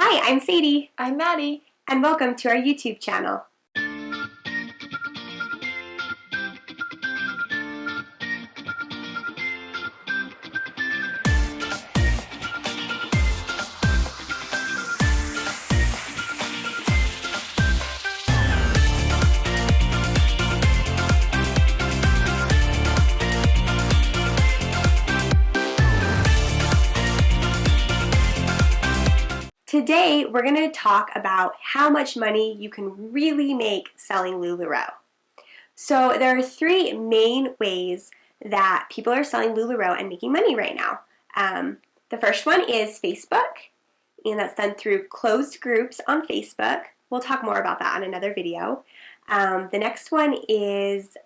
Hi, I'm Sadie. I'm Maddie. And welcome to our YouTube channel. Today, we're going to talk about how much money you can really make selling Lularoe. So there are three main ways that people are selling Lularoe and making money right now. The first one is Facebook, and that's done through closed groups on Facebook. We'll talk more about that on another video. The next one is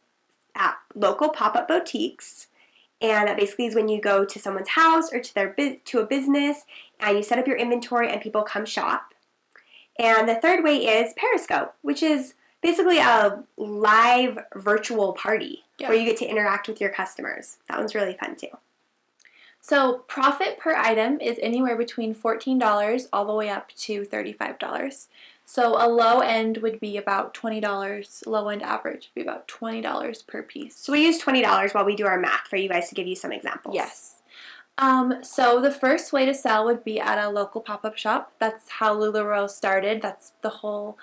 at local pop-up boutiques. And that basically is when you go to someone's house or to a business and you set up your inventory and people come shop. And the third way is Periscope, which is basically a live virtual party where you get to interact with your customers. That one's really fun too. So profit per item is anywhere between $14 all the way up to $35. So a low end would be about $20. Low end average would be about $20 per piece. So we use $20 while we do our math for you guys to give you some examples. Yes. So the first way to sell would be at a local pop-up shop. That's how Lularoe started. That's the whole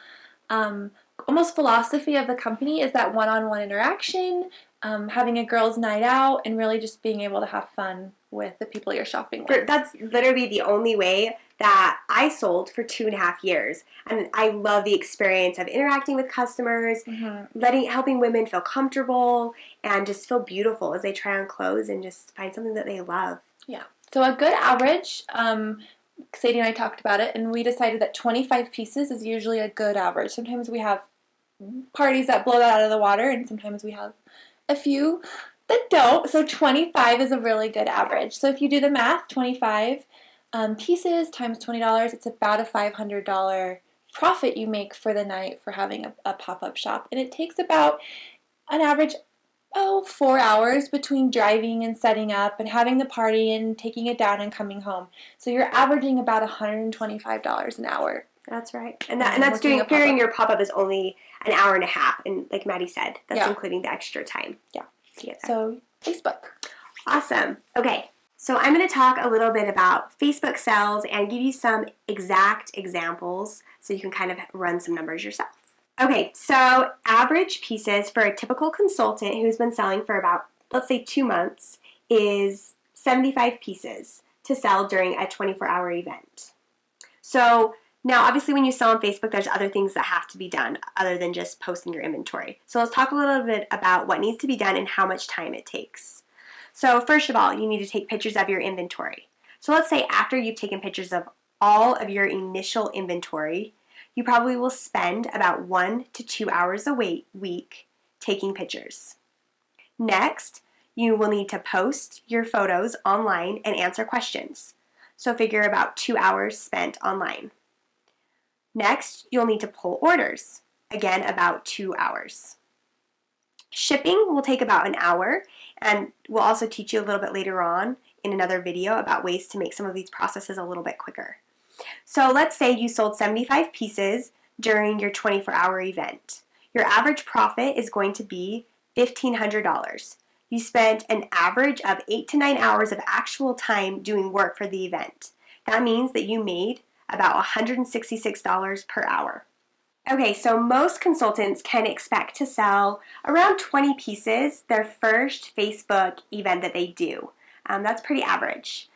almost philosophy of the company, is that one-on-one interaction, having a girls' night out, and really just being able to have fun with the people you're shopping with. That's literally the only way that I sold for 2.5 years. And I love the experience of interacting with customers, helping women feel comfortable and just feel beautiful as they try on clothes and just find something that they love. Yeah. So a good average, Sadie and I talked about it, and we decided that 25 pieces is usually a good average. Sometimes we have parties that blow that out of the water, and sometimes we have a few that don't. So 25 is a really good average. So if you do the math, 25 pieces times $20, it's about a $500 profit you make for the night for having a pop-up shop. And it takes about an average 4 hours between driving and setting up and having the party and taking it down and coming home. So you're averaging about $125 an hour. That's right. And that's figuring your pop-up is only an hour and a half. And like Maddie said, that's including the extra time. Yeah. So Facebook. Awesome. Okay. So I'm going to talk a little bit about Facebook sales and give you some exact examples so you can kind of run some numbers yourself. Okay, so average pieces for a typical consultant who's been selling for about, let's say, 2 months is 75 pieces to sell during a 24-hour event. So now, obviously, when you sell on Facebook, there's other things that have to be done other than just posting your inventory. So let's talk a little bit about what needs to be done and how much time it takes. So first of all, you need to take pictures of your inventory. So let's say after you've taken pictures of all of your initial inventory, you probably will spend about 1 to 2 hours a week taking pictures. Next, you will need to post your photos online and answer questions. So figure about 2 hours spent online. Next, you'll need to pull orders. Again, about 2 hours. Shipping will take about an hour, and we'll also teach you a little bit later on in another video about ways to make some of these processes a little bit quicker. So let's say you sold 75 pieces during your 24-hour event. Your average profit is going to be $1,500. You spent an average of 8 to 9 hours of actual time doing work for the event. That means that you made about $166 per hour. Okay, so most consultants can expect to sell around 20 pieces their first Facebook event that they do. That's pretty average.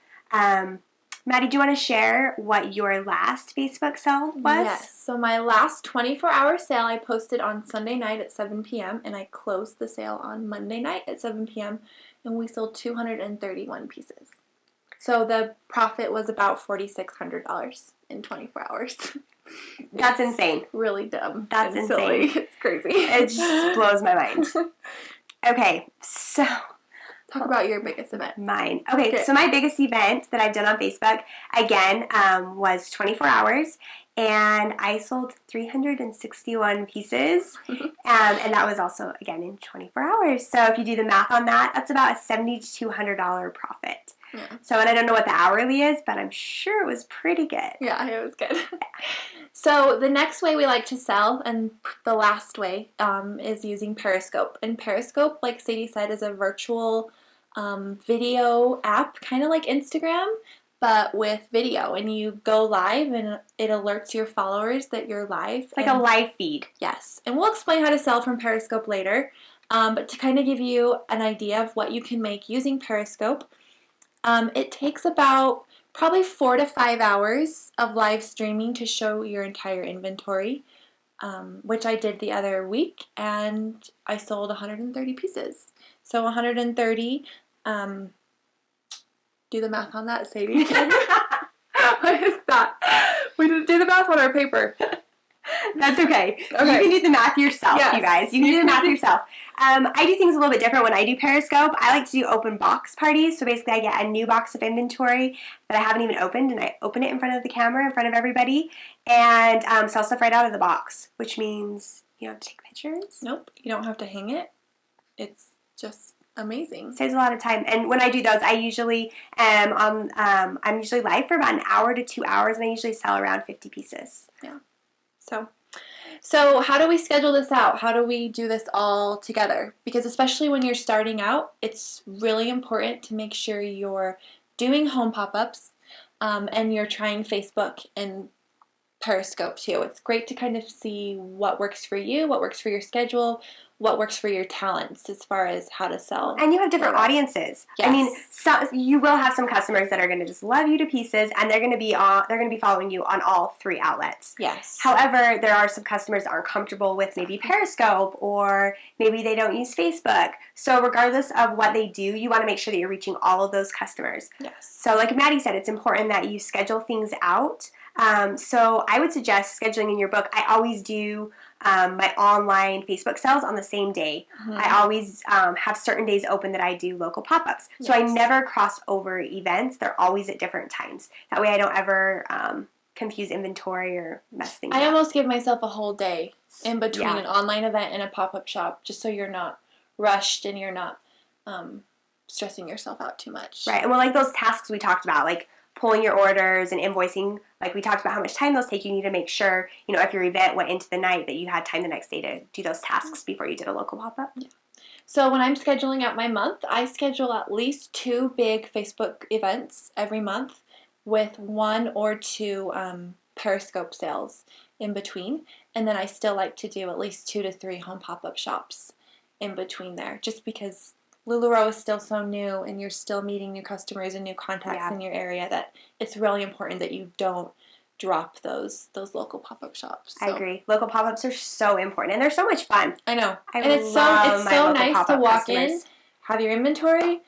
Maddie, do you want to share what your last Facebook sale was? Yes. So my last 24-hour sale I posted on Sunday night at 7 p.m. and I closed the sale on Monday night at 7 p.m. and we sold 231 pieces. So the profit was about $4,600 in 24 hours. That's insane. Really dumb. That's insane. Silly. It's crazy. It just blows my mind. Okay, so talk about your biggest event. Mine. Okay, so my biggest event that I've done on Facebook, again, was 24 hours, and I sold 361 pieces, and that was also, again, in 24 hours. So if you do the math on that, that's about a $7,200 profit. Yeah. So, and I don't know what the hourly is, but I'm sure it was pretty good. Yeah, it was good. So the next way we like to sell, and the last way, is using Periscope. And Periscope, like Sadie said, is a virtual video app, kind of like Instagram, but with video. And you go live, and it alerts your followers that you're live. It's like a live feed. Yes. And we'll explain how to sell from Periscope later. But to kind of give you an idea of what you can make using Periscope, it takes about probably 4 to 5 hours of live streaming to show your entire inventory, which I did the other week, and I sold 130 pieces. So 130, do the math on that, Sadie. What is that? We didn't do the math on our paper. That's okay. You can do the math yourself, you guys. You can do the math yourself. I do things a little bit different when I do Periscope. I like to do open box parties. So basically I get a new box of inventory that I haven't even opened, and I open it in front of the camera, in front of everybody, and sell stuff right out of the box, which means you don't have to take pictures. Nope, you don't have to hang it. It's just amazing. Saves a lot of time. And when I do those, I usually I'm usually live for about an hour to 2 hours, and I usually sell around 50 pieces. Yeah. So how do we schedule this out? How do we do this all together? Because especially when you're starting out, it's really important to make sure you're doing home pop-ups, and you're trying Facebook and Periscope too. It's great to kind of see what works for you, what works for your schedule, what works for your talents as far as how to sell. And you have different audiences. Yes. I mean, you will have some customers that are going to just love you to pieces, and they're going to be following you on all 3 outlets. Yes. However, there are some customers that aren't comfortable with maybe Periscope, or maybe they don't use Facebook. So regardless of what they do, you want to make sure that you're reaching all of those customers. Yes. So like Maddie said, it's important that you schedule things out. So I would suggest scheduling in your book. I always do my online Facebook sales on the same day. Mm-hmm. I always have certain days open that I do local pop-ups. So I never cross over events. They're always at different times. That way I don't ever confuse inventory or mess things up. I almost give myself a whole day in between an online event and a pop-up shop, just so you're not rushed and you're not stressing yourself out too much. Right. And well, like those tasks we talked about, like pulling your orders and invoicing, like we talked about how much time those take, you need to make sure, if your event went into the night, that you had time the next day to do those tasks before you did a local pop-up. Yeah. So when I'm scheduling out my month, I schedule at least 2 big Facebook events every month with 1 or 2 Periscope sales in between. And then I still like to do at least 2 to 3 home pop-up shops in between there, just because Lularoe is still so new, and you're still meeting new customers and new contacts in your area, that it's really important that you don't drop those local pop-up shops. So. I agree. Local pop-ups are so important, and they're so much fun. I know. And it's so nice to walk in, have your inventory,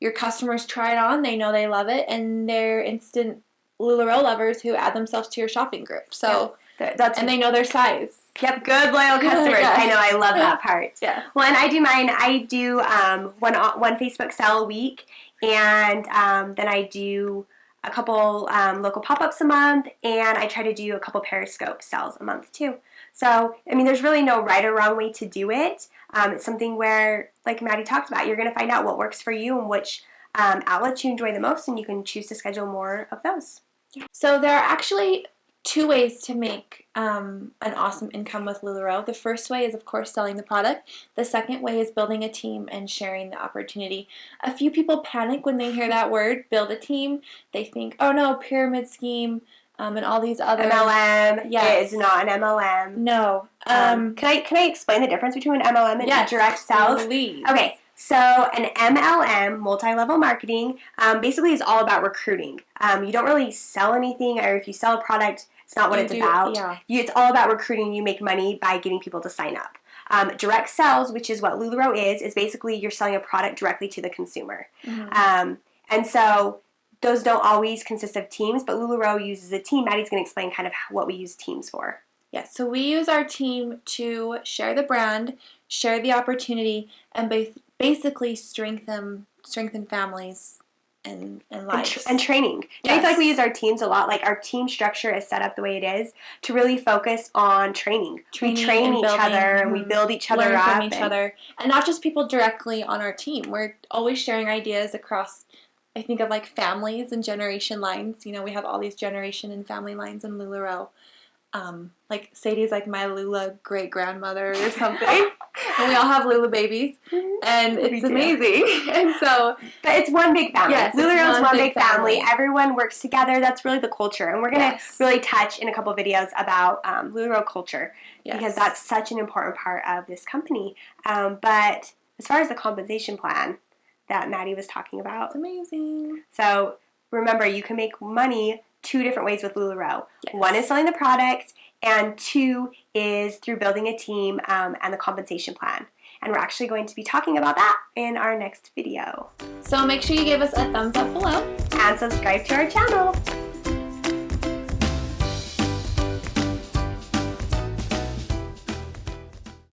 your customers try it on, they know they love it, and they're instant Lularoe lovers who add themselves to your shopping group. So and they know their size. Yep, good loyal customers. Yes. I know, I love that part. Yeah. Well, and I do mine. I do one Facebook sale a week, and then I do a couple local pop-ups a month, and I try to do a couple Periscope sales a month too. So, I mean, there's really no right or wrong way to do it. It's something where, like Maddie talked about, you're going to find out what works for you and which outlets you enjoy the most, and you can choose to schedule more of those. So there are actually 2 ways to make an awesome income with Lularoe. The first way is, of course, selling the product. The second way is building a team and sharing the opportunity. A few people panic when they hear that word, build a team. They think, oh no, pyramid scheme, and all these other... MLM. Yes. It is not an MLM. No. Can I explain the difference between an MLM and direct sales? Please. Okay. So an MLM, multi-level marketing, basically is all about recruiting. You don't really sell anything, or if you sell a product, it's not what it's about. Yeah. It's all about recruiting. You make money by getting people to sign up. Direct sales, which is what Lularoe is basically you're selling a product directly to the consumer. Mm-hmm. And so those don't always consist of teams, but Lularoe uses a team. Maddie's going to explain kind of what we use teams for. Yes, so we use our team to share the brand, share the opportunity, and basically strengthen families and lives. And training. Yes. I feel like we use our teams a lot. Like our team structure is set up the way it is to really focus on training. We train each other, and we build each other up. Learn from each other. And not just people directly on our team. We're always sharing ideas across I think of like families and generation lines. You know, we have all these generation and family lines in Lularoe. Like Sadie's like my Lula great grandmother or something, and we all have Lula babies, and it's amazing. And so, but it's one big family. Yes, Lularoe's one big family. Everyone works together. That's really the culture, and we're gonna really touch in a couple videos about Lularoe culture because that's such an important part of this company. But as far as the compensation plan that Maddie was talking about, it's amazing. So remember, you can make money 2 different ways with Lularoe. One is selling the product, and 2 is through building a team and the compensation plan. And we're actually going to be talking about that in our next video. So make sure you give us a thumbs up below. And subscribe to our channel.